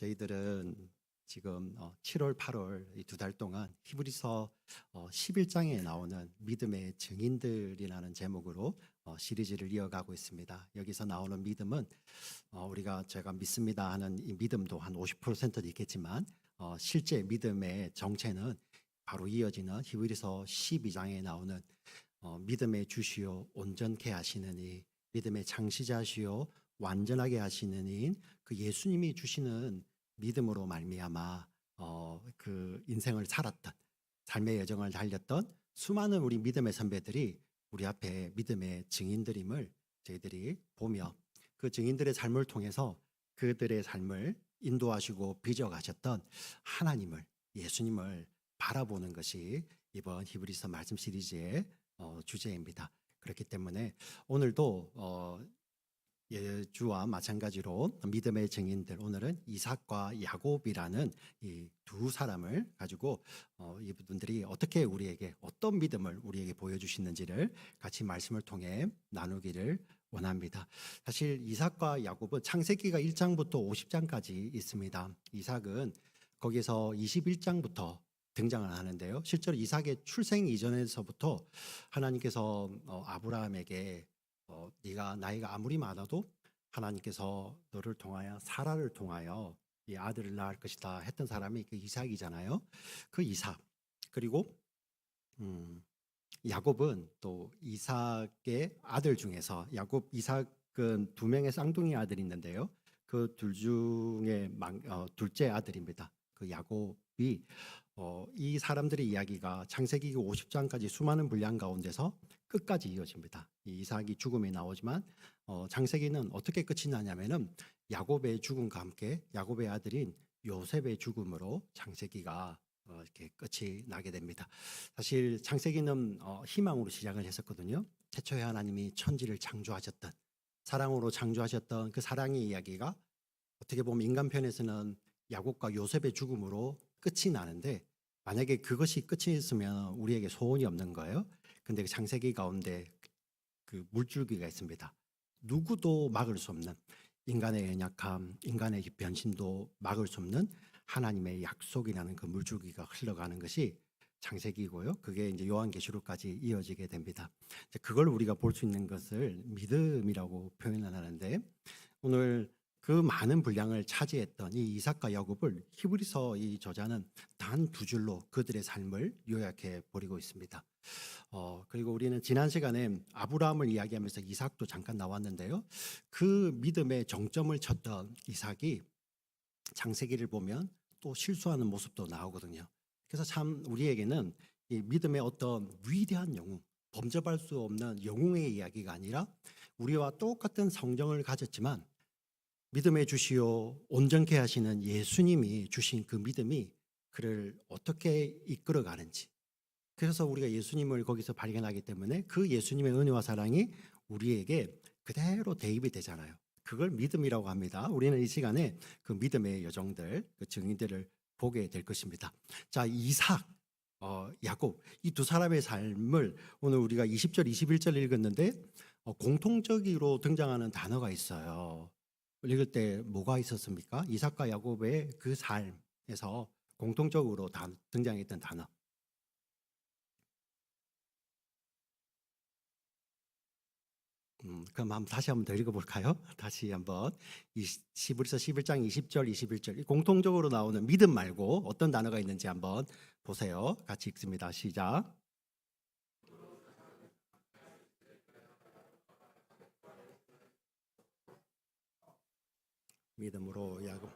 저희들은 지금 7월, 8월 이 두 달 동안 히브리서 11장에 나오는 믿음의 증인들이라는 제목으로 시리즈를 이어가고 있습니다. 여기서 나오는 믿음은 제가 믿습니다 하는 이 믿음도 한 50%는 있겠지만 실제 믿음의 정체는 바로 이어지는 히브리서 12장에 나오는 믿음의 주시오 온전케 하시는 이 믿음의 창시자시오 완전하게 하시는 이인 그 예수님이 주시는 믿음으로 말미암아 그 인생을 살았던 삶의 여정을 달렸던 수많은 우리 믿음의 선배들이 우리 앞에 믿음의 증인들임을 저희들이 보며 그 증인들의 삶을 통해서 그들의 삶을 인도하시고 빚어가셨던 하나님을 예수님을 바라보는 것이 이번 히브리서 말씀 시리즈의 주제입니다. 그렇기 때문에 오늘도 예주와 마찬가지로 믿음의 증인들, 오늘은 이삭과 야곱이라는 이 두 사람을 가지고 이분들이 어떻게 우리에게 어떤 믿음을 우리에게 보여주시는지를 같이 말씀을 통해 나누기를 원합니다. 사실 이삭과 야곱은 창세기가 1장부터 50장까지 있습니다. 이삭은 거기서 21장부터 등장을 하는데요. 실제로 이삭의 출생 이전에서부터 하나님께서 아브라함에게 네가 나이가 아무리 많아도 하나님께서 너를 통하여 사라를 통하여 이 아들을 낳을 것이다 했던 사람이 그 이삭이잖아요. 그 이삭 그리고 야곱은 또 이삭의 아들 중에서 이삭은 두 명의 쌍둥이 아들이 있는데요. 그 둘 중에 둘째 아들입니다. 그 야곱이 이 사람들의 이야기가 창세기 50장까지 수많은 분량 가운데서 끝까지 이어집니다. 이 이삭이 죽음이 나오지만 창세기는 어떻게 끝이 나냐면은 야곱의 죽음과 함께 야곱의 아들인 요셉의 죽음으로 창세기가 이렇게 끝이 나게 됩니다. 사실 창세기는 희망으로 시작을 했었거든요. 태초에 하나님이 천지를 창조하셨던 사랑으로 창조하셨던 그 사랑의 이야기가 어떻게 보면 인간편에서는 야곱과 요셉의 죽음으로 끝이 나는데 만약에 그것이 끝이었으면 우리에게 소원이 없는 거예요. 근데 그 창세기 가운데 그 물줄기가 있습니다. 누구도 막을 수 없는 인간의 연약함, 인간의 변심도 막을 수 없는 하나님의 약속이라는 그 물줄기가 흘러가는 것이 창세기고요. 그게 이제 요한계시록까지 이어지게 됩니다. 그걸 우리가 볼 수 있는 것을 믿음이라고 표현을 하는데 오늘 그 많은 분량을 차지했던 이 이삭과 야곱을 히브리서 이 저자는 단 두 줄로 그들의 삶을 요약해 버리고 있습니다. 그리고 우리는 지난 시간에 아브라함을 이야기하면서 이삭도 잠깐 나왔는데요. 그 믿음의 정점을 쳤던 이삭이 창세기를 보면 또 실수하는 모습도 나오거든요. 그래서 참 우리에게는 이 믿음의 어떤 위대한 영웅, 범접할 수 없는 영웅의 이야기가 아니라 우리와 똑같은 성정을 가졌지만 믿음의 주시오 온전케 하시는 예수님이 주신 그 믿음이 그를 어떻게 이끌어가는지, 그래서 우리가 예수님을 거기서 발견하기 때문에 그 예수님의 은혜와 사랑이 우리에게 그대로 대입이 되잖아요. 그걸 믿음이라고 합니다. 우리는 이 시간에 그 믿음의 여정들, 그 증인들을 보게 될 것입니다. 자, 이삭, 야곱, 이 두 사람의 삶을 오늘 우리가 20절, 21절 읽었는데 공통적으로 등장하는 단어가 있어요. 읽을 때 뭐가 있었습니까? 이삭과 야곱의 그 삶에서 공통적으로 등장했던 단어. 그럼 다시 한번 더 읽어볼까요? 다시 한번 히브리서 11장 20절 21절 공통적으로 나오는 믿음 말고 어떤 단어가 있는지 한번 보세요. 같이 읽습니다. 시작. 믿음으로 야곱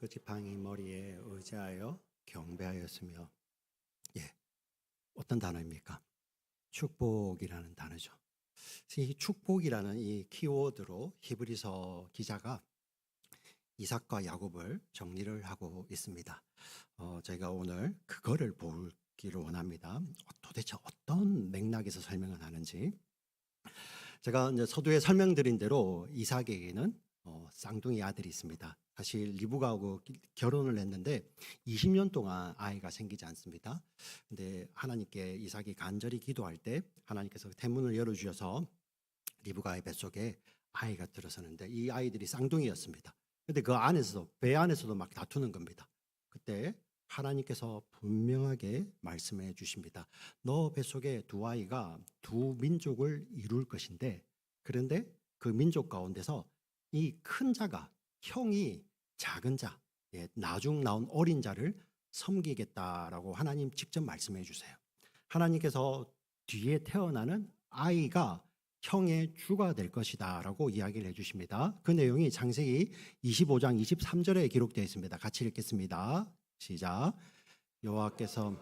그 지팡이 머리에 의지하여 경배하였으며, 예, 어떤 단어입니까? 축복이라는 단어죠. 이 축복이라는 이 키워드로 히브리서 기자가 이삭과 야곱을 정리를 하고 있습니다. 저희가 오늘 그거를 보기를 원합니다. 도대체 어떤 맥락에서 설명을 하는지. 제가 이제 서두에 설명드린 대로 이삭에게는 쌍둥이 아들이 있습니다. 사실 리브가하고 결혼을 했는데 20년 동안 아이가 생기지 않습니다. 근데 하나님께 이삭이 간절히 기도할 때 하나님께서 태문을 열어주셔서 리브가의 뱃속에 아이가 들어서는데 이 아이들이 쌍둥이였습니다. 근데 그 안에서도 배 안에서도 막 다투는 겁니다. 그때 하나님께서 분명하게 말씀해 주십니다. 너 뱃속에 두 아이가 두 민족을 이룰 것인데, 그런데 그 민족 가운데서 이 큰 자가, 형이 작은 자, 나중 나온 어린 자를 섬기겠다라고 하나님 직접 말씀해 주세요. 하나님께서 뒤에 태어나는 아이가 형의 주가 될 것이다 라고 이야기를 해주십니다. 그 내용이 창세기 25장 23절에 기록되어 있습니다. 같이 읽겠습니다. 시작. 여호와께서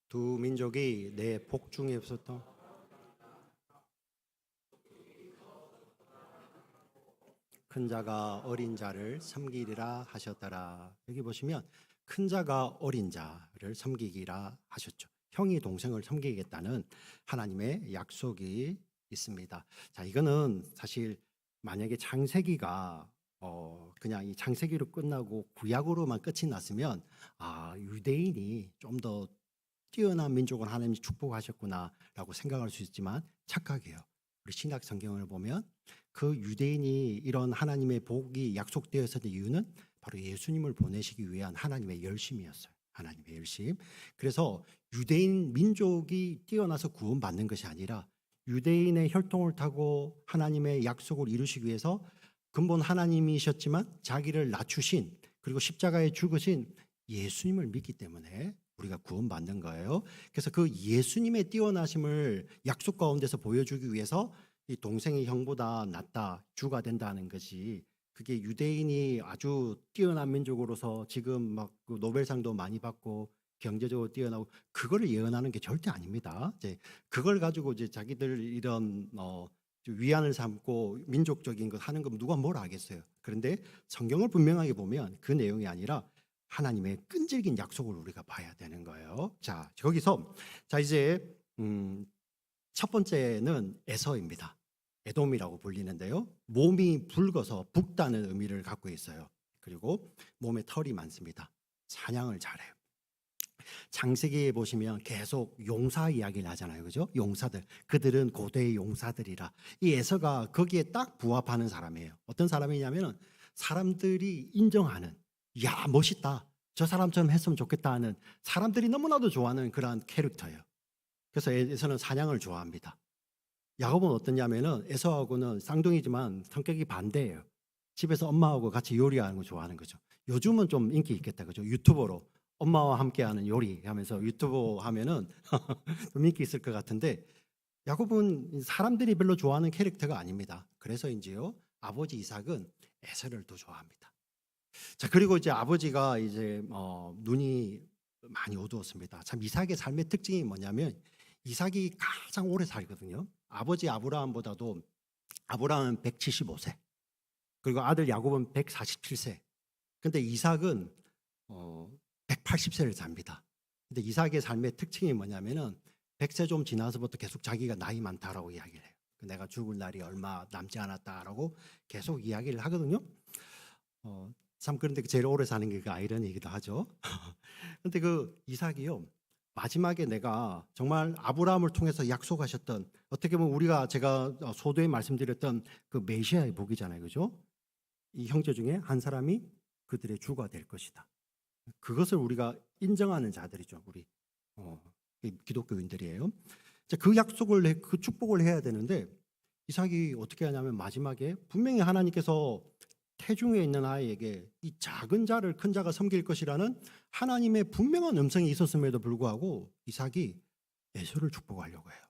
두 민족이 내 복중에서부터 큰 자가 어린 자를 섬기리라 하셨더라. 여기 보시면 큰 자가 어린 자를 섬기기라 하셨죠. 형이 동생을 섬기겠다는 하나님의 약속이 있습니다. 자, 이거는 사실 만약에 창세기가 그냥 이 창세기로 끝나고 구약으로만 끝이 났으면 유대인이 좀 더 뛰어난 민족을 하나님이 축복하셨구나라고 생각할 수 있지만 착각이에요. 우리 신약 성경을 보면 그 유대인이 이런 하나님의 복이 약속되었던 이유는 바로 예수님을 보내시기 위한 하나님의 열심이었어요. 하나님의 열심. 그래서 유대인 민족이 뛰어나서 구원받는 것이 아니라 유대인의 혈통을 타고 하나님의 약속을 이루시기 위해서 근본 하나님이셨지만 자기를 낮추신, 그리고 십자가에 죽으신 예수님을 믿기 때문에 우리가 구원받는 거예요. 그래서 그 예수님의 뛰어나심을 약속 가운데서 보여주기 위해서 이 동생이 형보다 낫다, 주가 된다는 것이, 그게 유대인이 아주 뛰어난 민족으로서 지금 막 그 노벨상도 많이 받고 경제적으로 뛰어나고 그거를 예언하는 게 절대 아닙니다. 이제 그걸 가지고 이제 자기들 이런 위안을 삼고 민족적인 것 하는 건 누가 뭘 하겠어요. 그런데 성경을 분명하게 보면 그 내용이 아니라 하나님의 끈질긴 약속을 우리가 봐야 되는 거예요. 자, 거기서 이제 첫 번째는 에서입니다. 에돔이라고 불리는데요. 몸이 붉어서 붉다는 의미를 갖고 있어요. 그리고 몸에 털이 많습니다. 사냥을 잘해요. 창세기에 보시면 계속 용사 이야기를 하잖아요. 그죠? 용사들. 그들은 고대의 용사들이라. 이 에서가 거기에 딱 부합하는 사람이에요. 어떤 사람이냐면은 사람들이 인정하는, 야, 멋있다, 저 사람처럼 했으면 좋겠다 하는, 사람들이 너무나도 좋아하는 그러한 캐릭터예요. 그래서 에서는 사냥을 좋아합니다. 야곱은 어떠냐면은 에서하고는 쌍둥이지만 성격이 반대예요. 집에서 엄마하고 같이 요리하는 거 좋아하는 거죠. 요즘은 좀 인기 있겠다, 그죠? 유튜버로 엄마와 함께하는 요리 하면서 유튜버 하면은 좀 인기 있을 것 같은데, 야곱은 사람들이 별로 좋아하는 캐릭터가 아닙니다. 그래서인지요, 아버지 이삭은 에서를 더 좋아합니다. 자, 그리고 이제 아버지가 이제 눈이 많이 어두웠습니다. 참 이삭의 삶의 특징이 뭐냐면 이삭이 가장 오래 살거든요. 아버지 아브라함보다도, 아브라함은 175세, 그리고 아들 야곱은 147세. 근데 이삭은 180세를 삽니다. 근데 이삭의 삶의 특징이 뭐냐면은 100세 좀 지나서부터 계속 자기가 나이 많다라고 이야기를 해요. 내가 죽을 날이 얼마 남지 않았다라고 계속 이야기를 하거든요. 참, 그런데 제일 오래 사는 게 그 아이러니이기도 하죠. 근데 그 이삭이요, 마지막에 내가 정말 아브라함을 통해서 약속하셨던, 어떻게 보면 제가 소도에 말씀드렸던 그 메시아의 복이잖아요. 그죠? 이 형제 중에 한 사람이 그들의 주가 될 것이다. 그것을 우리가 인정하는 자들이죠. 우리 기독교인들이에요. 그 약속을, 그 축복을 해야 되는데 이삭이 어떻게 하냐면 마지막에 분명히 하나님께서 태중에 있는 아이에게 이 작은 자를 큰 자가 섬길 것이라는 하나님의 분명한 음성이 있었음에도 불구하고 이삭이 에서를 축복하려고 해요.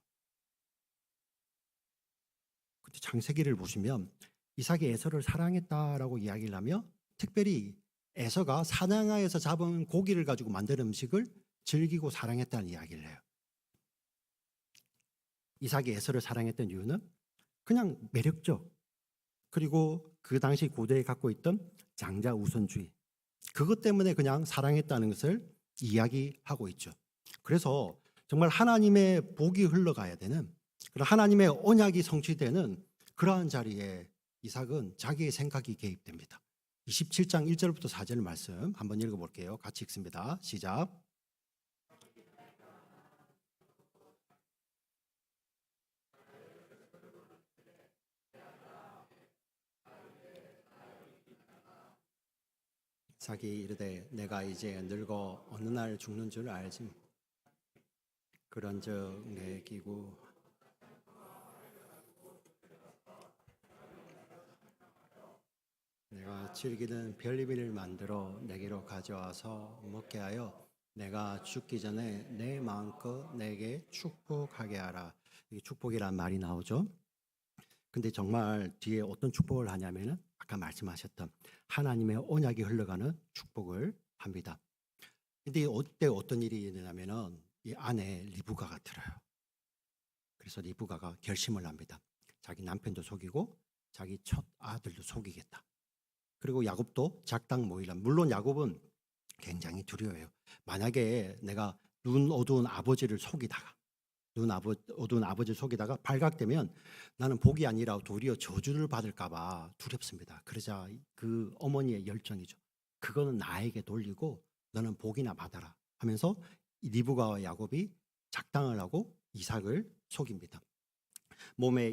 근데 창세기를 보시면 이삭이 에서를 사랑했다라고 이야기를 하며, 특별히 에서가 사냥하에서 잡은 고기를 가지고 만든 음식을 즐기고 사랑했다는 이야기를 해요. 이삭이 에서를 사랑했던 이유는 그냥 매력적, 그리고 그 당시 고대에 갖고 있던 장자 우선주의, 그것 때문에 그냥 사랑했다는 것을 이야기하고 있죠. 그래서 정말 하나님의 복이 흘러가야 되는, 그런 하나님의 언약이 성취되는 그러한 자리에 이삭은 자기의 생각이 개입됩니다. 27장 1절부터 4절 말씀 한번 읽어볼게요. 같이 읽습니다. 시작. 이삭이 이르되 내가 이제 늙어 어느 날 죽는 줄 알지. 그런즉 내 기구 내가 즐기는 별리비를 만들어 내게로 가져와서 먹게 하여 내가 죽기 전에 내 마음껏 내게 축복하게 하라. 이게 축복이란 말이 나오죠. 근데 정말 뒤에 어떤 축복을 하냐면은 아까 말씀하셨던 하나님의 언약이 흘러가는 축복을 합니다. 근데 이때 어떤 일이 일어나면은 이 안에 리브가가 들어요. 그래서 리브가가 결심을 합니다. 자기 남편도 속이고 자기 첫 아들도 속이겠다. 그리고 야곱도 작당 모이라. 물론 야곱은 굉장히 두려워요. 만약에 내가 눈 어두운 아버지를 속이다가 어두운 아버지를 속이다가 발각되면 나는 복이 아니라 도리어 저주를 받을까봐 두렵습니다. 그러자 그 어머니의 열정이죠. 그거는 나에게 돌리고 너는 복이나 받아라 하면서 리브가와 야곱이 작당을 하고 이삭을 속입니다. 몸에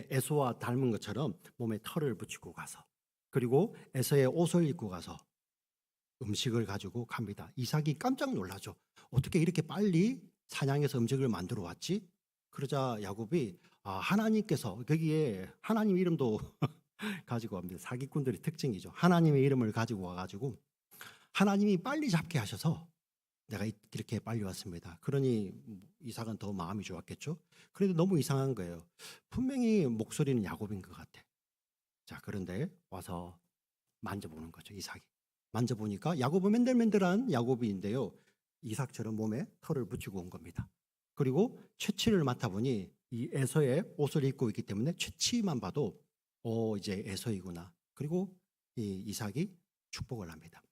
에서와 닮은 것처럼 몸에 털을 붙이고 가서 그리고 에서의 옷을 입고 가서 음식을 가지고 갑니다. 이삭이 깜짝 놀라죠. 어떻게 이렇게 빨리 사냥해서 음식을 만들어 왔지? 그러자 야곱이 하나님께서 거기에 하나님 이름도 가지고 갑니다. 사기꾼들의 특징이죠. 하나님의 이름을 가지고 와가지고 하나님이 빨리 잡게 하셔서 내가 이렇게 빨리 왔습니다. 그러니 이삭은 더 마음이 좋았겠죠. 그래도 너무 이상한 거예요. 분명히 목소리는 야곱인 것 같아. 자, 그런데 와서 만져보는 거죠. 이삭이 만져보니까 야곱은 맨들맨들한 야곱인데요, 이삭처럼 몸에 털을 붙이고 온 겁니다. 그리고 채취를 맡아보니 이 에서의 옷을 입고 있기 때문에 채취만 봐도 이제 에서이구나. 그리고 이 이삭이 축복을 합니다.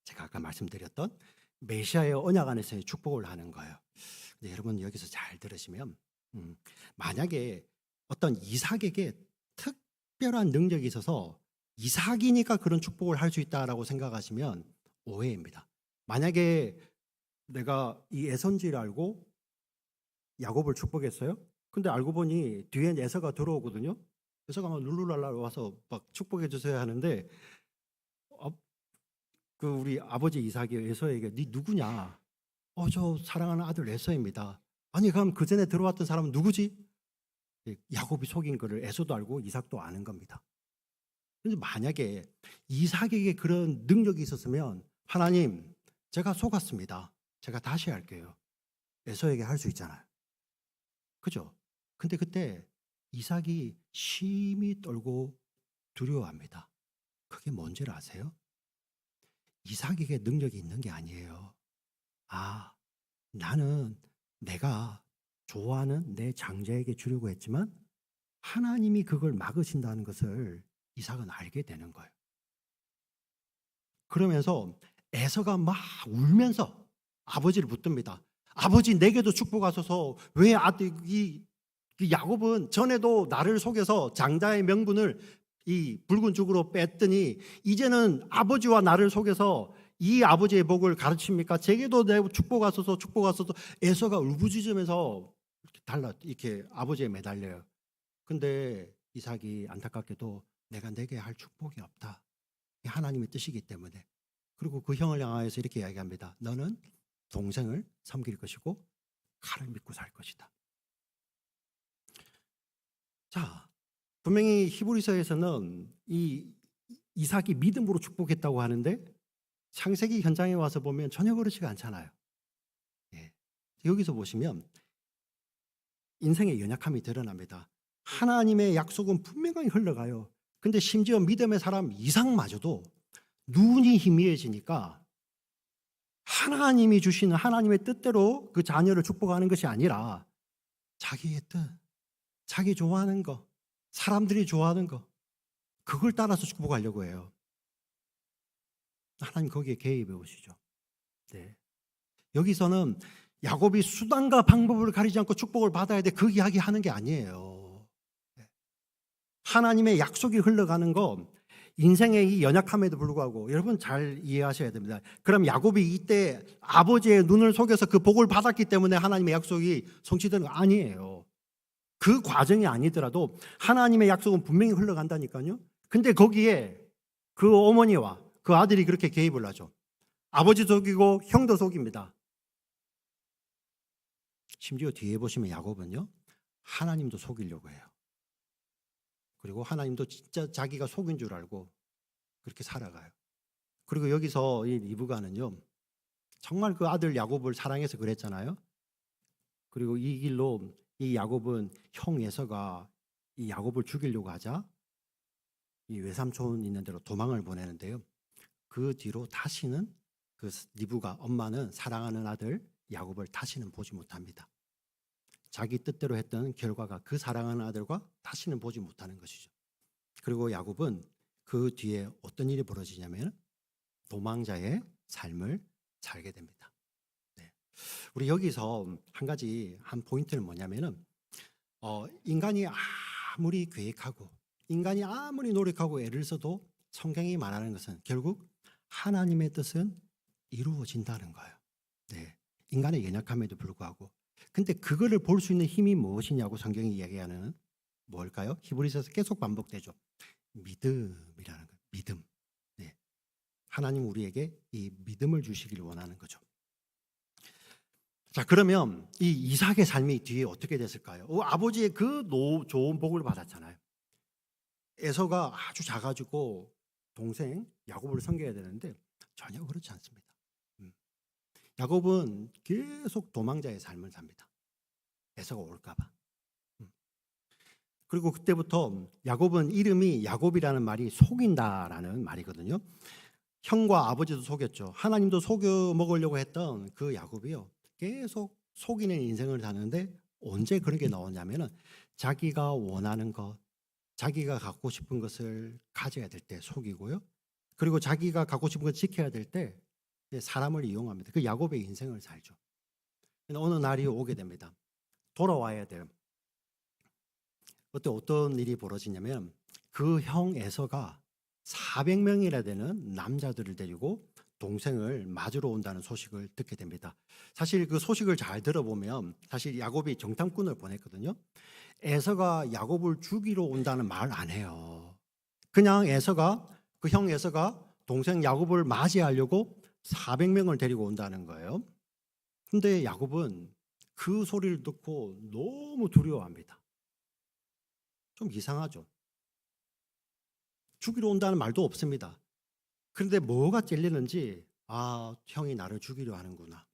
제가 아까 말씀드렸던 메시아의 언약 안에서의 축복을 하는 거예요. 근데 여러분 여기서 잘 들으시면 만약에 어떤 이삭에게 특별한 능력이 있어서 이삭이니까 그런 축복을 할 수 있다라고 생각하시면 오해입니다. 만약에 내가 이 에서인 줄 알고 야곱을 축복했어요. 근데 알고 보니 뒤에 에서가 들어오거든요. 에서가 막 룰루랄라 와서 막 축복해 주세요 하는데 그 우리 아버지 이삭이 에서에게 네 누구냐? 저 사랑하는 아들 에서입니다. 아니 그럼 그 전에 들어왔던 사람은 누구지? 야곱이 속인 거를 에서도 알고 이삭도 아는 겁니다. 근데 만약에 이삭에게 그런 능력이 있었으면 하나님 제가 속았습니다. 제가 다시 할게요. 에서에게 할 수 있잖아요. 그죠? 근데 그때 이삭이 심히 떨고 두려워합니다. 그게 뭔지를 아세요? 이삭에게 능력이 있는 게 아니에요. 나는 내가 좋아하는 내 장자에게 주려고 했지만 하나님이 그걸 막으신다는 것을 이삭은 알게 되는 거예요. 그러면서 에서가 막 울면서 아버지를 붙듭니다. 아버지 내게도 축복하소서. 왜 이 야곱은 전에도 나를 속여서 장자의 명분을 이 붉은 죽으로 뺐더니 이제는 아버지와 나를 속여서 이 아버지의 복을 가르칩니까? 제게도 내 축복하소서 축복하소서. 에서가 울부짖으면서 이렇게 아버지에 매달려요. 근데 이삭이 안타깝게도 내게 할 축복이 없다. 하나님의 뜻이기 때문에. 그리고 그 형을 향하여서 이렇게 이야기합니다. 너는 동생을 섬길 것이고 칼을 믿고 살 것이다. 자, 분명히 히브리서에서는 이 이삭이 믿음으로 축복했다고 하는데 창세기 현장에 와서 보면 전혀 그렇지가 않잖아요. 여기서 보시면 인생의 연약함이 드러납니다. 하나님의 약속은 분명히 흘러가요. 근데 심지어 믿음의 사람 이삭마저도 눈이 희미해지니까 하나님이 주시는 하나님의 뜻대로 그 자녀를 축복하는 것이 아니라 자기의 뜻, 자기 좋아하는 거, 사람들이 좋아하는 거, 그걸 따라서 축복하려고 해요. 하나님 거기에 개입해 오시죠. 네. 여기서는 야곱이 수단과 방법을 가리지 않고 축복을 받아야 돼, 그 이야기 하는 게 아니에요. 하나님의 약속이 흘러가는 거, 인생의 이 연약함에도 불구하고 여러분 잘 이해하셔야 됩니다. 그럼 야곱이 이때 아버지의 눈을 속여서 그 복을 받았기 때문에 하나님의 약속이 성취되는 거 아니에요. 그 과정이 아니더라도 하나님의 약속은 분명히 흘러간다니까요. 근데 거기에 그 어머니와 그 아들이 그렇게 개입을 하죠. 아버지 속이고 형도 속입니다. 심지어 뒤에 보시면 야곱은요, 하나님도 속이려고 해요. 그리고 하나님도 진짜 자기가 속인 줄 알고 그렇게 살아가요. 그리고 여기서 이 리브가는요, 정말 그 아들 야곱을 사랑해서 그랬잖아요. 그리고 이 길로 이 야곱은 형 에서가 이 야곱을 죽이려고 하자 이 외삼촌 있는 데로 도망을 보내는데요. 그 뒤로 다시는 그 리브가 엄마는 사랑하는 아들 야곱을 다시는 보지 못합니다. 자기 뜻대로 했던 결과가 그 사랑하는 아들과 다시는 보지 못하는 것이죠. 그리고 야곱은 그 뒤에 어떤 일이 벌어지냐면 도망자의 삶을 살게 됩니다. 네. 우리 여기서 한 포인트는 뭐냐면은 인간이 아무리 계획하고 인간이 아무리 노력하고 애를 써도 성경이 말하는 것은 결국 하나님의 뜻은 이루어진다는 거예요. 네. 인간의 연약함에도 불구하고. 근데 그거를 볼 수 있는 힘이 무엇이냐고 성경이 이야기하는 뭘까요? 히브리서에서 계속 반복되죠. 믿음이라는 거예요. 믿음. 네. 하나님 우리에게 이 믿음을 주시기를 원하는 거죠. 자, 그러면 이 이삭의 삶이 뒤에 어떻게 됐을까요? 아버지의 그 좋은 복을 받았잖아요. 에서가 아주 작아지고 동생 야곱을 섬겨야 되는데 전혀 그렇지 않습니다. 야곱은 계속 도망자의 삶을 삽니다. 에서가 올까 봐. 그리고 그때부터 야곱은 이름이 야곱이라는 말이 속인다라는 말이거든요. 형과 아버지도 속였죠. 하나님도 속여 먹으려고 했던 그 야곱이요, 계속 속이는 인생을 사는데 언제 그런 게 나오냐면은 자기가 원하는 것, 자기가 갖고 싶은 것을 가져야 될 때 속이고요. 그리고 자기가 갖고 싶은 걸 지켜야 될 때 사람을 이용합니다. 그 야곱의 인생을 살죠. 어느 날이 오게 됩니다. 돌아와야 돼요. 그때 어떤 일이 벌어지냐면 그 형 에서가 400명이나 되는 남자들을 데리고 동생을 맞으러 온다는 소식을 듣게 됩니다. 사실 그 소식을 잘 들어보면 사실 야곱이 정탐꾼을 보냈거든요. 에서가 야곱을 죽이러 온다는 말 안 해요. 그냥 그 형 에서가 동생 야곱을 맞이하려고 400명을 데리고 온다는 거예요. 근데 야곱은 그 소리를 듣고 너무 두려워합니다. 좀 이상하죠. 죽이러 온다는 말도 없습니다. 그런데 뭐가 찔리는지 형이 나를 죽이려 하는구나.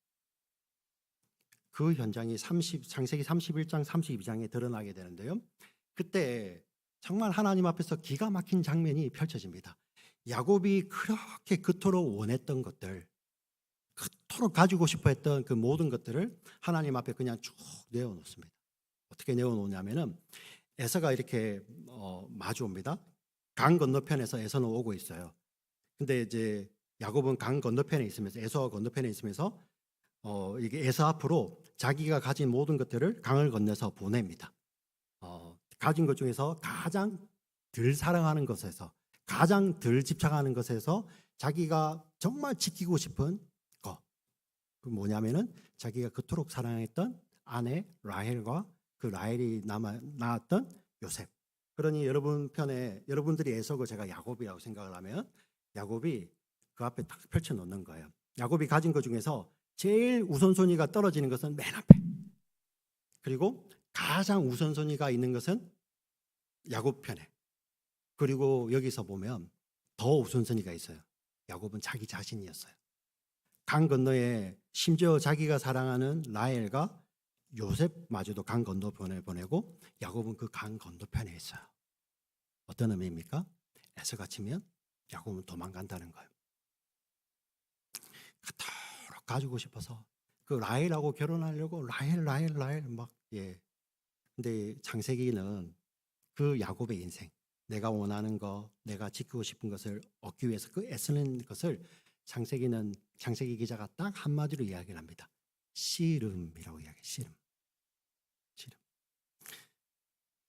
그 현장이 창세기 31장 32장에 드러나게 되는데요. 그때 정말 하나님 앞에서 기가 막힌 장면이 펼쳐집니다. 야곱이 그렇게 그토록 원했던 것들, 그토록 가지고 싶어 했던 그 모든 것들을 하나님 앞에 그냥 쭉 내어놓습니다. 어떻게 내어놓냐면은 에서가 이렇게 마주 옵니다. 강 건너편에서 에서는 오고 있어요. 근데 이제 야곱은 강 건너편에 있으면서 에서가 건너편에 있으면서 이게 에서 앞으로 자기가 가진 모든 것들을 강을 건너서 보냅니다. 가진 것 중에서 가장 덜 사랑하는 것에서 가장 덜 집착하는 것에서 자기가 정말 지키고 싶은 것, 그 뭐냐면은 자기가 그토록 사랑했던 아내 라헬과 그 라헬이 낳았던 요셉. 그러니 여러분들이 에서고 제가 야곱이라고 생각을 하면 야곱이 그 앞에 딱 펼쳐 놓는 거예요. 야곱이 가진 것 중에서 제일 우선순위가 떨어지는 것은 맨 앞에. 그리고 가장 우선순위가 있는 것은 야곱 편에. 그리고 여기서 보면 더 우선순위가 있어요. 야곱은 자기 자신이었어요. 강 건너에 심지어 자기가 사랑하는 라헬과 요셉마저도 강 건너편에 보내고 야곱은 그 강 건너편에 있어요. 어떤 의미입니까? 에서가 치면 야곱은 도망간다는 거예요. 그토록 가지고 싶어서 그 라헬하고 결혼하려고 라헬 막 근데 창세기는 그 야곱의 인생, 내가 원하는 거, 내가 지키고 싶은 것을 얻기 위해서 그 애쓰는 것을 창세기 기자가 딱 한마디로 이야기를 합니다. 씨름이라고 이야기해요. 씨름.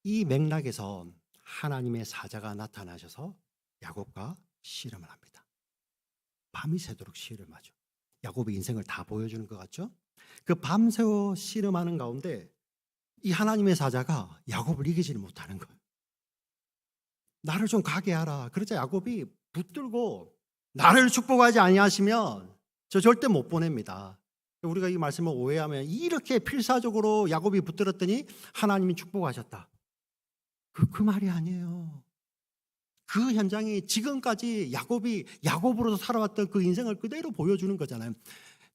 이 맥락에서 하나님의 사자가 나타나셔서 야곱과 씨름을 합니다. 밤이 새도록 씨름하죠. 야곱의 인생을 다 보여주는 것 같죠? 그 밤새워 씨름하는 가운데 이 하나님의 사자가 야곱을 이기지를 못하는 거예요. 나를 좀 가게 하라. 그러자 야곱이 붙들고 나를 축복하지 아니하시면 저 절대 못 보냅니다. 우리가 이 말씀을 오해하면 이렇게 필사적으로 야곱이 붙들었더니 하나님이 축복하셨다. 그 말이 아니에요. 그 현장이 지금까지 야곱이 야곱으로서 살아왔던 그 인생을 그대로 보여주는 거잖아요.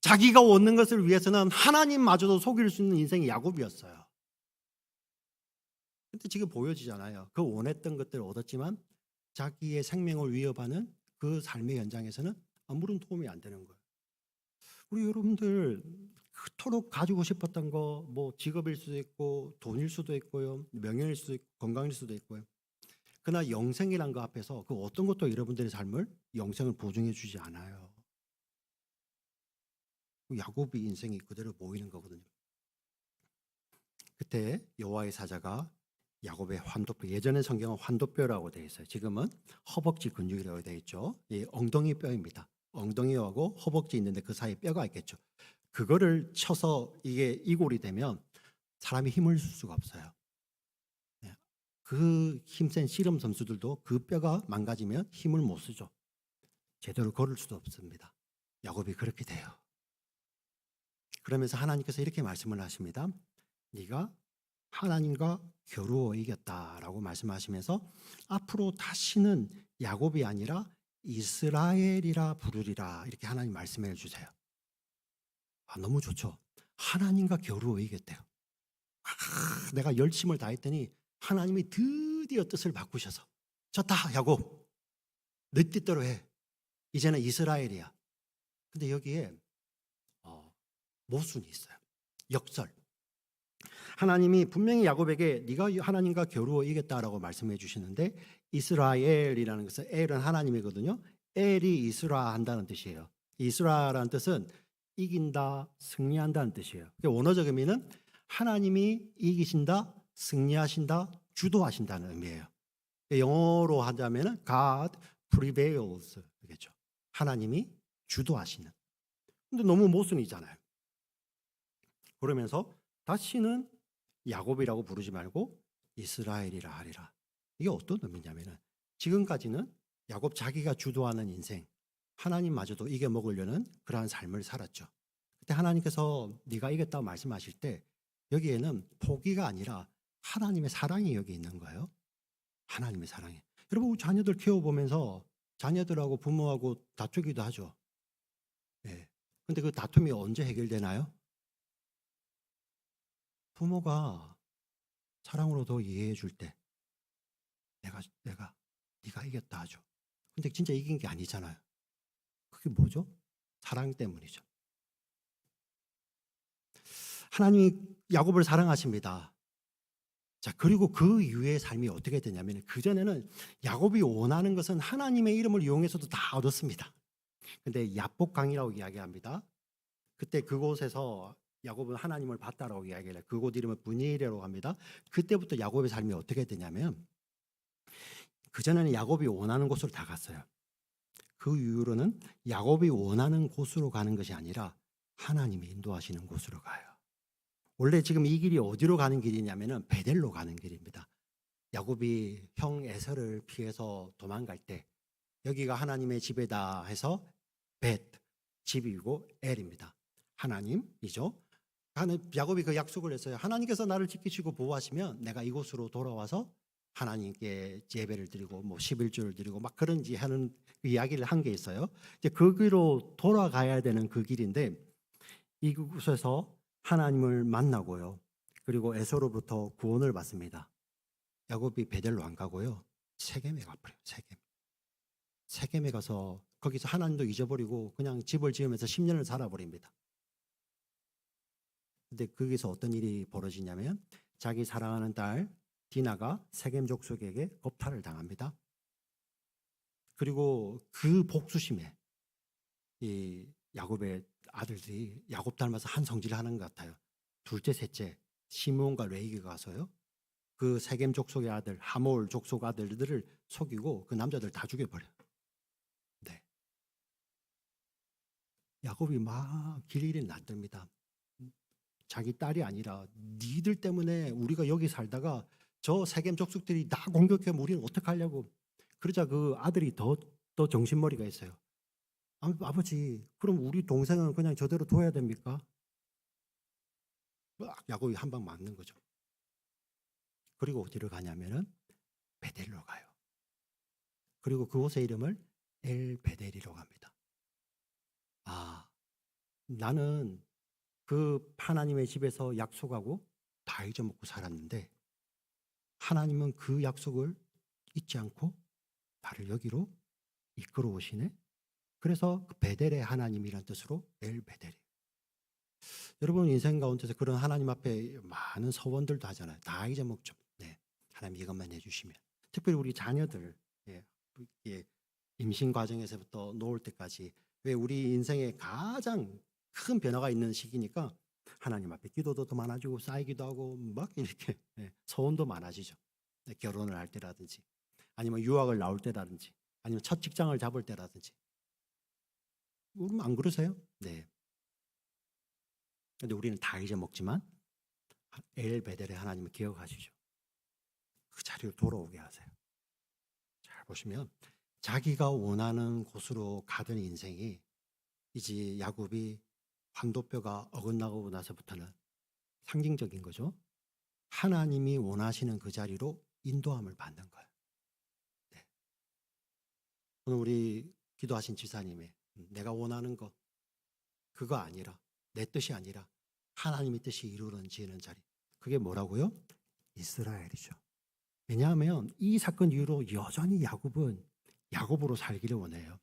자기가 얻는 것을 위해서는 하나님마저도 속일 수 있는 인생이 야곱이었어요. 근데 지금 보여지잖아요. 그 원했던 것들을 얻었지만 자기의 생명을 위협하는 그 삶의 현장에서는 아무런 도움이 안 되는 거예요. 우리 여러분들 그토록 가지고 싶었던 거, 뭐 직업일 수도 있고 돈일 수도 있고요, 명예일 수도 있고 건강일 수도 있고요. 그러나 영생이란 거 앞에서 그 어떤 것도 여러분들의 삶을 영생을 보증해 주지 않아요. 야곱의 인생이 그대로 보이는 거거든요. 그때 여호와의 사자가 야곱의 환도뼈, 예전에 성경은 환도뼈라고 되어 있어요. 지금은 허벅지 근육이라고 되어 있죠. 이 엉덩이 뼈입니다. 엉덩이하고 허벅지 있는데 그 사이에 뼈가 있겠죠. 그거를 쳐서 이게 이골이 되면 사람이 힘을 쓸 수가 없어요. 그 힘센 씨름 선수들도 그 뼈가 망가지면 힘을 못 쓰죠. 제대로 걸을 수도 없습니다. 야곱이 그렇게 돼요. 그러면서 하나님께서 이렇게 말씀을 하십니다. 네가 하나님과 겨루어 이겼다라고 말씀하시면서 앞으로 다시는 야곱이 아니라 이스라엘이라 부르리라 이렇게 하나님 말씀해 주세요. 너무 좋죠. 하나님과 겨루어 이겼대요. 내가 열심을 다했더니 하나님이 드디어 뜻을 바꾸셔서 좋다 야곱 내 뜻대로 해. 이제는 이스라엘이야. 근데 여기에 모순이 있어요. 역설. 하나님이 분명히 야곱에게 네가 하나님과 겨루어 이겼다라고 말씀해 주시는데 이스라엘이라는 것은 엘은 하나님이거든요. 엘이 이스라 한다는 뜻이에요. 이스라라는 뜻은 이긴다, 승리한다는 뜻이에요. 원어적 의미는 하나님이 이기신다, 승리하신다, 주도하신다는 의미예요. 영어로 하자면 God prevails 그렇죠. 하나님이 주도하시는. 근데 너무 모순이잖아요. 그러면서 다시는 야곱이라고 부르지 말고 이스라엘이라 하리라. 이게 어떤 의미냐면은 지금까지는 야곱 자기가 주도하는 인생, 하나님마저도 이겨먹으려는 그러한 삶을 살았죠. 그때 하나님께서 네가 이겼다고 말씀하실 때 여기에는 포기가 아니라 하나님의 사랑이 여기 있는 거예요. 하나님의 사랑이. 여러분 자녀들 키워보면서 자녀들하고 부모하고 다투기도 하죠. 네. 근데 그 다툼이 언제 해결되나요? 부모가 사랑으로 더 이해해 줄 때 내가 네가 이겼다 하죠. 근데 진짜 이긴 게 아니잖아요. 그게 뭐죠? 사랑 때문이죠. 하나님이 야곱을 사랑하십니다. 자, 그리고 그 이후의 삶이 어떻게 되냐면 그전에는 야곱이 원하는 것은 하나님의 이름을 이용해서도 다 얻었습니다. 근데 야복강이라고 이야기합니다. 그때 그곳에서 야곱은 하나님을 봤다라고 이야기해요. 그곳 이름을 브니엘이라고 합니다. 그때부터 야곱의 삶이 어떻게 되냐면 그전에는 야곱이 원하는 곳으로 다 갔어요. 그 이후로는 야곱이 원하는 곳으로 가는 것이 아니라 하나님이 인도하시는 곳으로 가요. 원래 지금 이 길이 어디로 가는 길이냐면은 베델로 가는 길입니다. 야곱이 형 에서를 피해서 도망갈 때 여기가 하나님의 집이다 해서 벳 집이고 엘입니다. 하나님이죠. 야곱이 그 약속을 했어요. 하나님께서 나를 지키시고 보호하시면 내가 이곳으로 돌아와서 하나님께 예배를 드리고 뭐 11조를 드리고 막 그런지 하는 이야기를 한 게 있어요. 이제 그 길로 돌아가야 되는 그 길인데 이곳에서 하나님을 만나고요. 그리고 에서로부터 구원을 받습니다. 야곱이 베델로 안 가고요. 세겜에 가버려요. 세겜에 가서 거기서 하나님도 잊어버리고 그냥 집을 지으면서 10년을 살아버립니다. 근데 거기서 어떤 일이 벌어지냐면 자기 사랑하는 딸 디나가 세겜 족속에게 겁탈을 당합니다. 그리고 그 복수심에 이 야곱의 아들들이 야곱 닮아서 한 성질을 하는 것 같아요. 둘째, 셋째 시므온과 레위기가 가서요. 그 세겜 족속의 아들 하몰 족속 아들들을 속이고 그 남자들 다 죽여버려요. 네. 야곱이 막 길길이 낯듭니다. 자기 딸이 아니라 니들 때문에 우리가 여기 살다가 저 세겜 족속들이 다 공격하면 우리는 어떡하려고. 그러자 그 아들이 더 또 정신머리가 있어요. 아버지, 그럼 우리 동생은 그냥 저대로 둬야 됩니까? 막 야곱이 한 방 맞는 거죠. 그리고 어디로 가냐면은 베델로 가요. 그리고 그곳의 이름을 엘 베델이라고 합니다. 아, 나는 그 하나님의 집에서 약속하고 다 잊어먹고 살았는데 하나님은 그 약속을 잊지 않고 나를 여기로 이끌어 오시네. 그래서 그 베델의 하나님이란 뜻으로 엘 베델이에요. 여러분 인생 가운데서 그런 하나님 앞에 많은 서원들도 하잖아요. 다 잊어먹죠. 네, 하나님 이것만 해주시면. 특별히 우리 자녀들, 예, 예, 임신 과정에서부터 놓을 때까지, 왜 우리 인생에 가장 큰 변화가 있는 시기니까 하나님 앞에 기도도 더 많아지고 쌓이기도 하고 막 이렇게 소원도 많아지죠. 결혼을 할 때라든지 아니면 유학을 나올 때라든지 아니면 첫 직장을 잡을 때라든지. 여러분 안 그러세요? 네. 근데 우리는 다 잊어먹지만 엘베델의 하나님을 기억하시죠. 그 자리로 돌아오게 하세요. 잘 보시면 자기가 원하는 곳으로 가던 인생이 이제 야곱이 환도뼈가 어긋나고 나서부터는 상징적인 거죠. 하나님이 원하시는 그 자리로 인도함을 받는 거예요. 네. 오늘 우리 기도하신 지사님의 내가 원하는 거 그거 아니라 내 뜻이 아니라 하나님의 뜻이 이루어지는 자리. 그게 뭐라고요? 이스라엘이죠. 왜냐하면 이 사건 이후로 여전히 야곱은 야곱으로 살기를 원해요.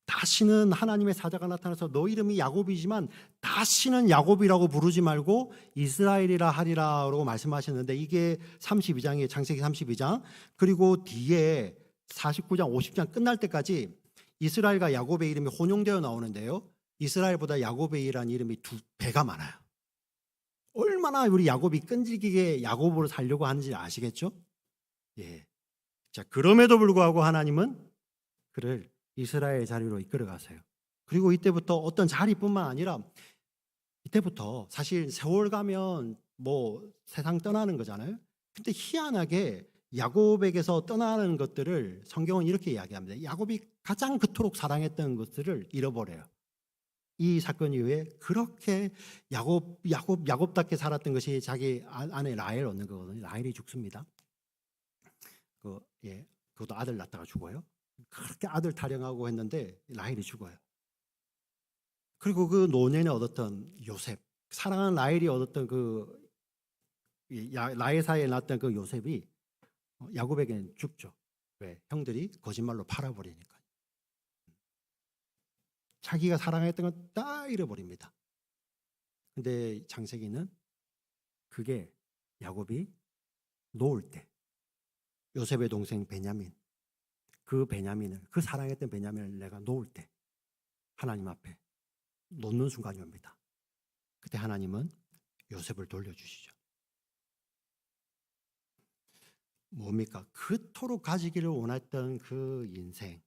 다시는 하나님의 사자가 나타나서 너 이름이 야곱이지만 다시는 야곱이라고 부르지 말고 이스라엘이라 하리라고 말씀하셨는데 이게 32장이에요. 창세기 32장. 그리고 뒤에 49장, 50장 끝날 때까지 이스라엘과 야곱의 이름이 혼용되어 나오는데요. 이스라엘보다 야곱이라는 이름이 2배가 많아요. 얼마나 우리 야곱이 끈질기게 야곱으로 살려고 하는지 아시겠죠? 예. 자, 그럼에도 불구하고 하나님은 그를 이스라엘 자리로 이끌어 가세요. 그리고 이때부터 어떤 자리뿐만 아니라 이때부터 사실 세월 가면 뭐 세상 떠나는 거잖아요. 근데 희한하게 야곱에게서 떠나는 것들을 성경은 이렇게 이야기합니다. 야곱이 가장 그토록 사랑했던 것들을 잃어버려요. 이 사건 이후에 그렇게 야곱답게 살았던 것이 자기 아내 라헬 얻는 거거든요. 라헬이 죽습니다. 그것도 아들 낳다가 죽어요. 그렇게 아들 타령하고 했는데 라헬이 죽어요. 그리고 그 노년에 얻었던 요셉, 사랑하는 라헬이 얻었던 그 라헬 사이에 낳았던 그 요셉이 야곱에게는 죽죠. 왜? 형들이 거짓말로 팔아버리니까. 자기가 사랑했던 건 다 잃어버립니다. 근데 창세기는 그게 야곱이 놓을 때 요셉의 동생 베냐민, 그 베냐민을, 그 사랑했던 베냐민을 내가 놓을 때 하나님 앞에 놓는 순간이 옵니다. 그때 하나님은 요셉을 돌려주시죠. 뭡니까? 그토록 가지기를 원했던 그 인생.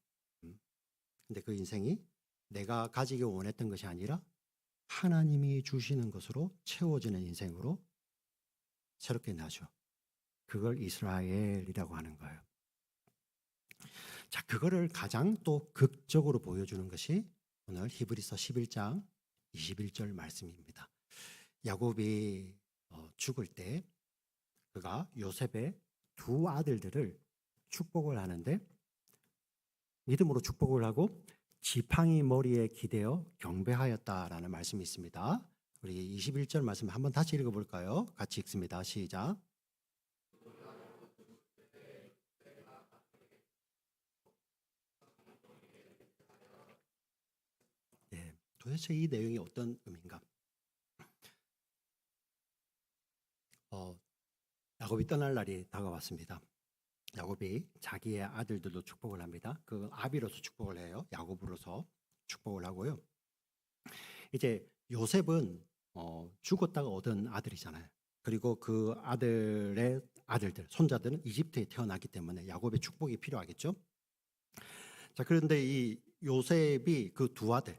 근데 그 인생이 내가 가지기 원했던 것이 아니라 하나님이 주시는 것으로 채워지는 인생으로 새롭게 나죠. 그걸 이스라엘이라고 하는 거예요. 자, 그거를 가장 또 극적으로 보여주는 것이 오늘 히브리서 11장 21절 말씀입니다. 야곱이 죽을 때 그가 요셉의 2 아들들을 축복을 하는데 믿음으로 축복을 하고 지팡이 머리에 기대어 경배하였다라는 말씀이 있습니다. 우리 21절 말씀 한번 다시 읽어볼까요? 같이 읽습니다. 시작. 네, 도대체 이 내용이 어떤 의미인가? 야곱이 떠날 날이 다가왔습니다. 야곱이 자기의 아들들도 축복을 합니다. 그 아비로서 축복을 해요. 야곱으로서 축복을 하고요. 이제 요셉은 죽었다가 얻은 아들이잖아요. 그리고 그 아들의 아들들, 손자들은 이집트에 태어나기 때문에 야곱의 축복이 필요하겠죠. 자, 그런데 이 요셉이 그 2 아들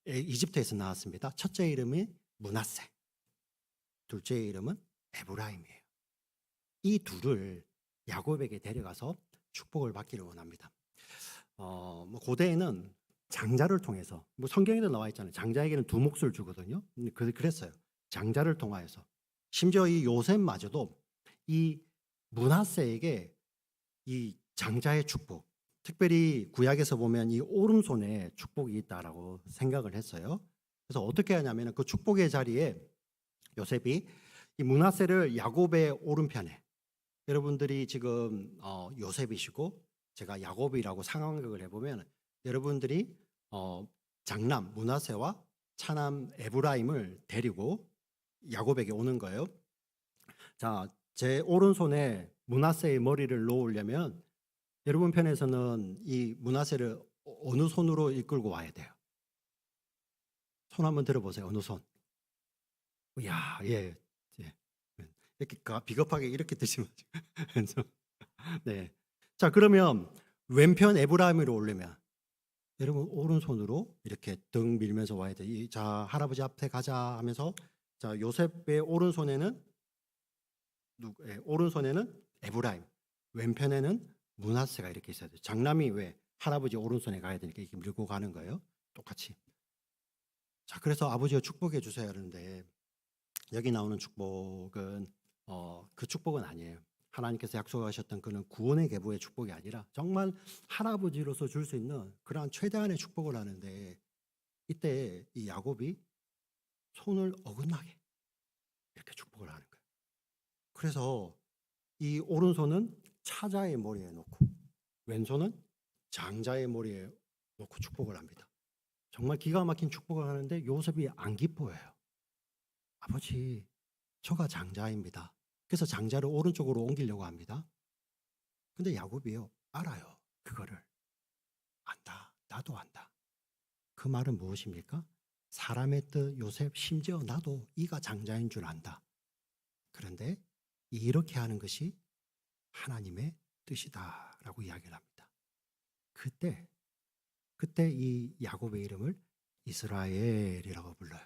이집트에서 나왔습니다. 첫째 이름이 므낫세, 둘째 이름은 에브라임이에요. 이 둘을 야곱에게 데려가서 축복을 받기를 원합니다. 뭐 고대에는 장자를 통해서 뭐 성경에도 나와 있잖아요. 장자에게는 두 몫을 주거든요. 그랬어요. 장자를 통하여서 심지어 이 요셉마저도 이 므낫세에게 이 장자의 축복, 특별히 구약에서 보면 이 오른손에 축복이 있다라고 생각을 했어요. 그래서 어떻게 하냐면 그 축복의 자리에 요셉이 이 므낫세를 야곱의 오른편에, 여러분들이 지금 요셉이시고 제가 야곱이라고 상황극을 해보면 여러분들이 장남 므낫세와 차남 에브라임을 데리고 야곱에게 오는 거예요. 자, 제 오른손에 므낫세의 머리를 놓으려면 여러분 편에서는 이 므낫세를 어느 손으로 이끌고 와야 돼요? 손 한번 들어보세요. 어느 손? 이야, 예, 예. 이렇게 비겁하게 이렇게 드시면 네. 자, 그러면 왼편 에브라임으로 오려면 여러분 오른손으로 이렇게 등 밀면서 와야 돼. 자, 할아버지 앞에 가자 하면서 자, 요셉의 오른손에는 오른손에는 에브라임, 왼편에는 므낫세가 이렇게 있어야 돼요. 장남이 왜 할아버지 오른손에 가야 되니까 이렇게 밀고 가는 거예요. 똑같이. 자, 그래서 아버지가 축복해 주세요 하는데 여기 나오는 축복은 그 축복은 아니에요. 하나님께서 약속하셨던 그는 구원의 계보의 축복이 아니라 정말 할아버지로서 줄 수 있는 그러한 최대한의 축복을 하는데 이때 이 야곱이 손을 어긋나게 이렇게 축복을 하는 거예요. 그래서 이 오른손은 차자의 머리에 놓고 왼손은 장자의 머리에 놓고 축복을 합니다. 정말 기가 막힌 축복을 하는데 요셉이 안 기뻐해요. 아버지, 저가 장자입니다. 그래서 장자를 오른쪽으로 옮기려고 합니다. 근데 야곱이요, 알아요. 그거를. 안다. 나도 안다. 그 말은 무엇입니까? 사람의 뜻 요셉, 심지어 나도 이가 장자인 줄 안다. 그런데 이렇게 하는 것이 하나님의 뜻이다라고 이야기를 합니다. 그때 이 야곱의 이름을 이스라엘이라고 불러요.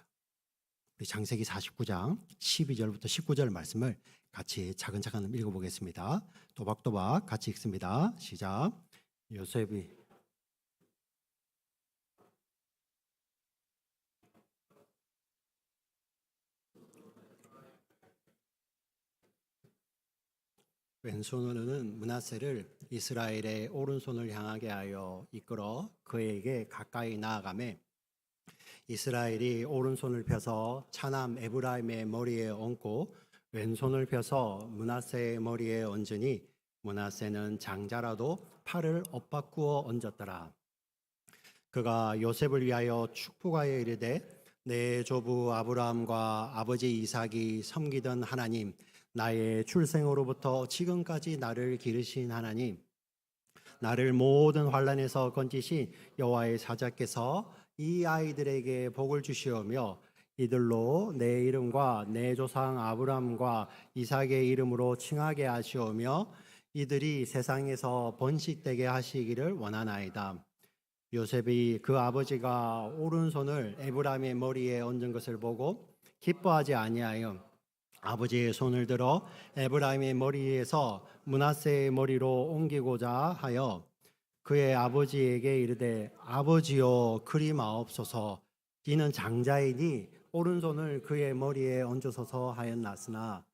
우리 창세기 49장 12절부터 19절 말씀을 같이 차근차근 읽어보겠습니다. 또박또박 같이 읽습니다. 시작. 요셉이 왼손으로는 므낫세를 이스라엘의 오른손을 향하게 하여 이끌어 그에게 가까이 나아가매 이스라엘이 오른손을 펴서 차남 에브라임의 머리에 얹고 왼손을 펴서 므낫세의 머리에 얹으니 므낫세는 장자라도 팔을 엇바꾸어 얹었더라. 그가 요셉을 위하여 축복하여 이르되 내 조부 아브라함과 아버지 이삭이 섬기던 하나님, 나의 출생으로부터 지금까지 나를 기르신 하나님, 나를 모든 환난에서 건지신 여호와의 사자께서 이 아이들에게 복을 주시오며 이들로 내 이름과 내 조상 아브라함과 이삭의 이름으로 칭하게 하시오며 이들이 세상에서 번식되게 하시기를 원하나이다. 요셉이 그 아버지가 오른손을 에브라임의 머리에 얹은 것을 보고 기뻐하지 아니하여 아버지의 손을 들어 에브라임의 머리에서 므낫세의 머리로 옮기고자 하여 그의 아버지에게 이르되 아버지여 그리 마옵소서. 이는 장자이니 오른손을 그의 머리에 얹으소서 하였나으나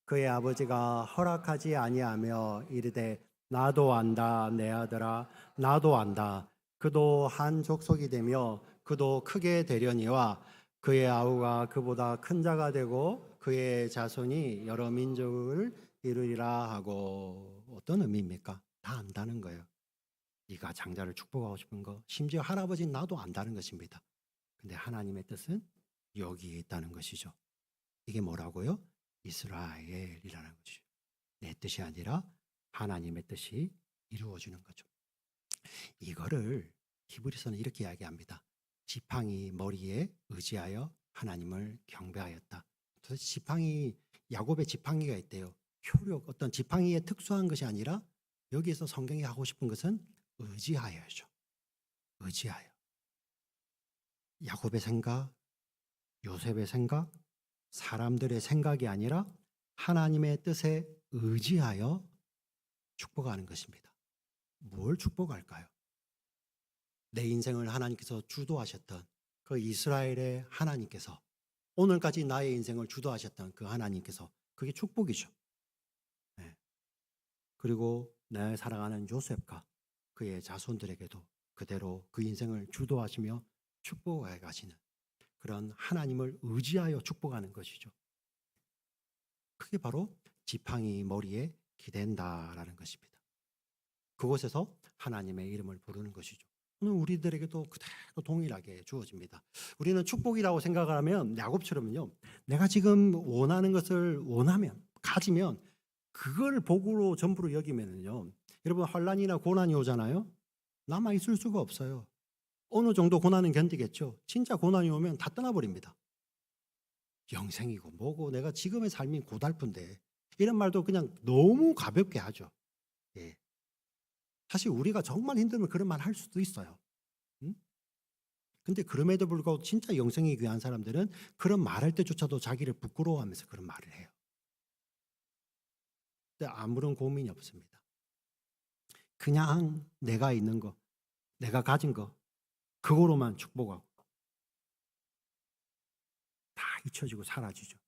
그의 아버지가 허락하지 아니하며 이르되 나도 안다 내 아들아 나도 안다. 그도 한 족속이 되며 그도 크게 되려니와 그의 아우가 그보다 큰 자가 되고 그의 자손이 여러 민족을 이루리라 하고. 어떤 의미입니까? 다 안다는 거예요. 네가 장자를 축복하고 싶은 거, 심지어 할아버지는 나도 안다는 것입니다. 근데 하나님의 뜻은 여기에 있다는 것이죠. 이게 뭐라고요? 이스라엘이라는 것이죠. 내 뜻이 아니라 하나님의 뜻이 이루어지는 거죠. 이거를 히브리서는 이렇게 이야기합니다. 지팡이 머리에 의지하여 하나님을 경배하였다. 도대체 지팡이, 야곱의 지팡이가 있대요. 효력, 어떤 지팡이의 특수한 것이 아니라 여기에서 성경이 하고 싶은 것은 의지하여죠. 의지하여. 야곱의 생각, 요셉의 생각, 사람들의 생각이 아니라 하나님의 뜻에 의지하여 축복하는 것입니다. 뭘 축복할까요? 내 인생을 하나님께서 주도하셨던 그 이스라엘의 하나님께서 오늘까지 나의 인생을 주도하셨던 그 하나님께서 그게 축복이죠. 네. 그리고 내 사랑하는 요셉과 그의 자손들에게도 그대로 그 인생을 주도하시며 축복해 가시는 그런 하나님을 의지하여 축복하는 것이죠. 그게 바로 지팡이 머리에 기댄다라는 것입니다. 그곳에서 하나님의 이름을 부르는 것이죠. 오늘 우리들에게도 그대로 동일하게 주어집니다. 우리는 축복이라고 생각을 하면 야곱처럼요. 내가 지금 원하는 것을 원하면 가지면 그걸 복으로 전부로 여기면은요. 여러분 환난이나 고난이 오잖아요. 남아 있을 수가 없어요. 어느 정도 고난은 견디겠죠. 진짜 고난이 오면 다 떠나버립니다. 영생이고 뭐고 내가 지금의 삶이 고달픈데 이런 말도 그냥 너무 가볍게 하죠. 예. 사실 우리가 정말 힘들면 그런 말 할 수도 있어요. 응? 근데 그럼에도 불구하고 진짜 영생이 귀한 사람들은 그런 말할 때조차도 자기를 부끄러워하면서 그런 말을 해요. 근데 아무런 고민이 없습니다. 그냥 내가 있는 거, 내가 가진 거, 그거로만 축복하고 다 잊혀지고 사라지죠.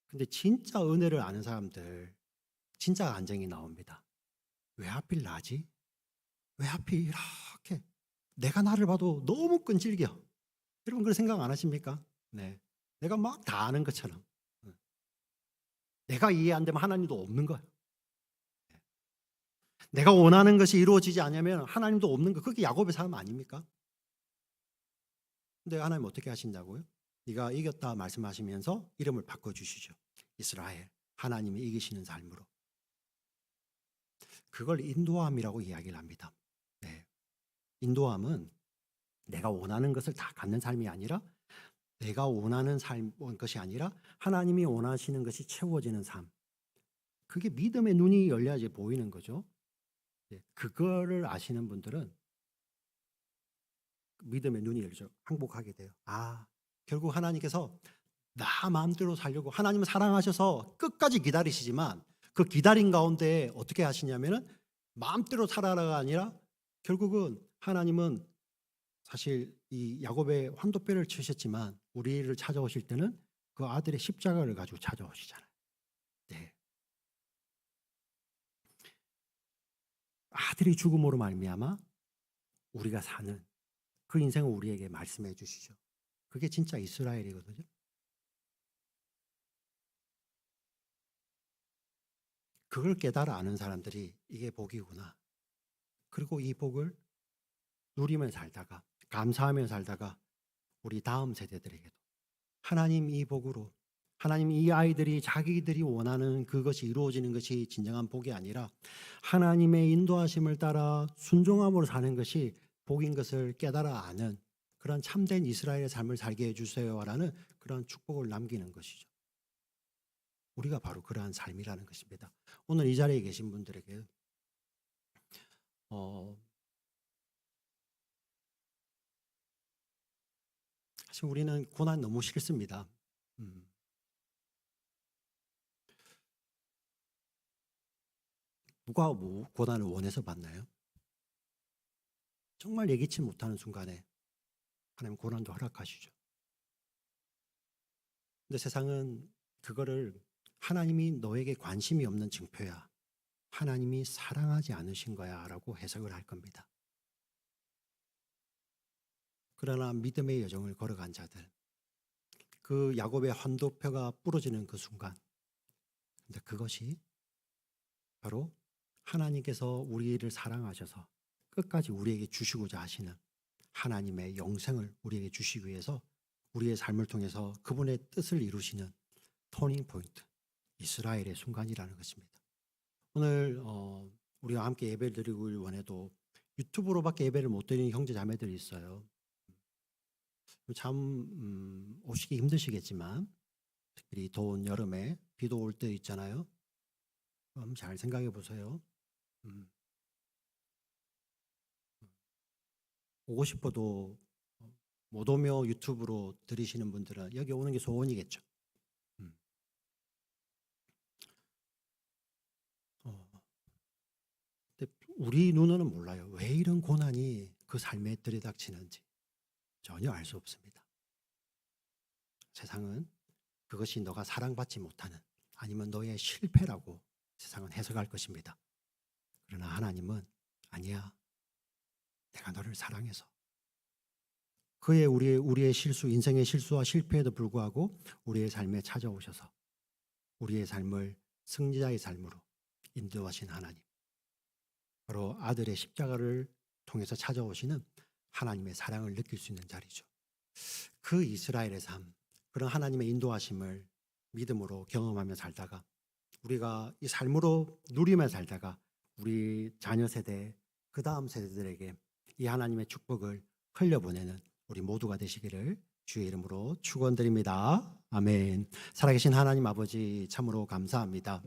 근데 진짜 은혜를 아는 사람들, 진짜 안정이 나옵니다. 왜 하필 나지? 왜 하필 이렇게 내가 나를 봐도 너무 끈질겨. 여러분 그런 생각 안 하십니까? 네. 내가 막 다 아는 것처럼. 내가 이해 안 되면 하나님도 없는 거예요. 내가 원하는 것이 이루어지지 않으면 하나님도 없는 거. 그게 야곱의 삶 아닙니까? 근데 하나님 어떻게 하신다고요? 네가 이겼다 말씀하시면서 이름을 바꿔주시죠. 이스라엘. 하나님이 이기시는 삶으로. 그걸 인도함이라고 이야기를 합니다. 네. 인도함은 내가 원하는 것을 다 갖는 삶이 아니라 내가 원하는 것이 아니라 하나님이 원하시는 것이 채워지는 삶. 그게 믿음의 눈이 열려야지 보이는 거죠. 그거를 아시는 분들은 믿음의 눈이 열죠. 항복하게 돼요. 아, 결국 하나님께서 나 마음대로 살려고 하나님은 사랑하셔서 끝까지 기다리시지만 그 기다린 가운데 어떻게 하시냐면은 마음대로 살아라가 아니라 결국은 하나님은 사실 이 야곱의 환도뼈를 치셨지만 우리를 찾아오실 때는 그 아들의 십자가를 가지고 찾아오시잖아요. 네. 아들이 죽음으로 말미암아 우리가 사는 그 인생을 우리에게 말씀해 주시죠. 그게 진짜 이스라엘이거든요. 그걸 깨달아 아는 사람들이 이게 복이구나. 그리고 이 복을 누리며 살다가 감사하며 살다가 우리 다음 세대들에게도 하나님 이 복으로 하나님 이 아이들이 자기들이 원하는 그것이 이루어지는 것이 진정한 복이 아니라 하나님의 인도하심을 따라 순종함으로 사는 것이 복인 것을 깨달아 아는 그런 참된 이스라엘의 삶을 살게 해주세요라는 그런 축복을 남기는 것이죠. 우리가 바로 그러한 삶이라는 것입니다. 오늘 이 자리에 계신 분들에게 사실 우리는 고난 너무 싫습니다. 누가 뭐 고난을 원해서 받나요? 정말 예기치 못하는 순간에 하나님 고난도 허락하시죠. 근데 세상은 그거를 하나님이 너에게 관심이 없는 증표야. 하나님이 사랑하지 않으신 거야 라고 해석을 할 겁니다. 그러나 믿음의 여정을 걸어간 자들, 그 야곱의 환도표가 부러지는 그 순간, 근데 그것이 바로 하나님께서 우리를 사랑하셔서 끝까지 우리에게 주시고자 하시는 하나님의 영생을 우리에게 주시기 위해서 우리의 삶을 통해서 그분의 뜻을 이루시는 터닝 포인트, 이스라엘의 순간이라는 것입니다. 오늘 우리와 함께 예배를 드리길 원해도 유튜브로밖에 예배를 못 드리는 형제 자매들이 있어요. 참 오시기 힘드시겠지만 특히 더운 여름에 비도 올 때 있잖아요. 잘 생각해 보세요. 오고 싶어도 못 오며 유튜브로 들으시는 분들은 여기 오는 게 소원이겠죠. 근데 우리 눈으로는 몰라요. 왜 이런 고난이 그 삶에 들이닥치는지 전혀 알 수 없습니다. 세상은 그것이 너가 사랑받지 못하는, 아니면 너의 실패라고 세상은 해석할 것입니다. 그러나 하나님은 아니야. 내가 너를 사랑해서 그의 우리의 실수, 인생의 실수와 실패에도 불구하고 우리의 삶에 찾아오셔서 우리의 삶을 승리자의 삶으로 인도하신 하나님, 바로 아들의 십자가를 통해서 찾아오시는 하나님의 사랑을 느낄 수 있는 자리죠. 그 이스라엘의 삶, 그런 하나님의 인도하심을 믿음으로 경험하며 살다가, 우리가 이 삶으로 누리며 살다가 우리 자녀 세대, 그 다음 세대들에게 이 하나님의 축복을 흘려보내는 우리 모두가 되시기를 주의 이름으로 축원드립니다. 아멘. 살아계신 하나님 아버지, 참으로 감사합니다.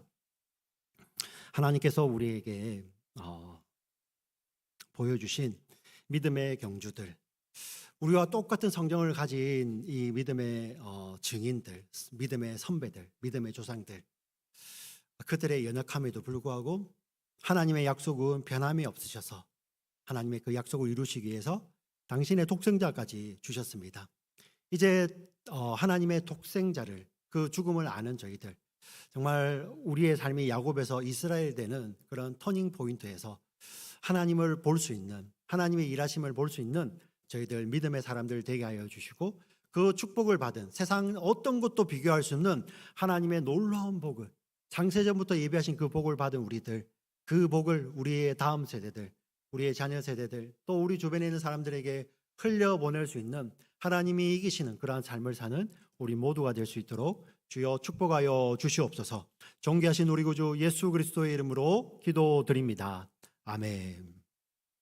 하나님께서 우리에게 보여주신 믿음의 경주들, 우리와 똑같은 성경을 가진 이 믿음의 증인들, 믿음의 선배들, 믿음의 조상들, 그들의 연약함에도 불구하고 하나님의 약속은 변함이 없으셔서 하나님의 그 약속을 이루시기 위해서 당신의 독생자까지 주셨습니다. 이제 하나님의 독생자를, 그 죽음을 아는 저희들, 정말 우리의 삶이 야곱에서 이스라엘 되는 그런 터닝 포인트에서 하나님을 볼 수 있는, 하나님의 일하심을 볼 수 있는 저희들 믿음의 사람들 되게 하여 주시고, 그 축복을 받은, 세상 어떤 것도 비교할 수 없는 하나님의 놀라운 복을, 창세전부터 예비하신 그 복을 받은 우리들, 그 복을 우리의 다음 세대들, 우리의 자녀 세대들, 또 우리 주변에 있는 사람들에게 흘려보낼 수 있는, 하나님이 이기시는 그러한 삶을 사는 우리 모두가 될 수 있도록 주여 축복하여 주시옵소서. 존귀하신 우리 구주 예수 그리스도의 이름으로 기도드립니다. 아멘.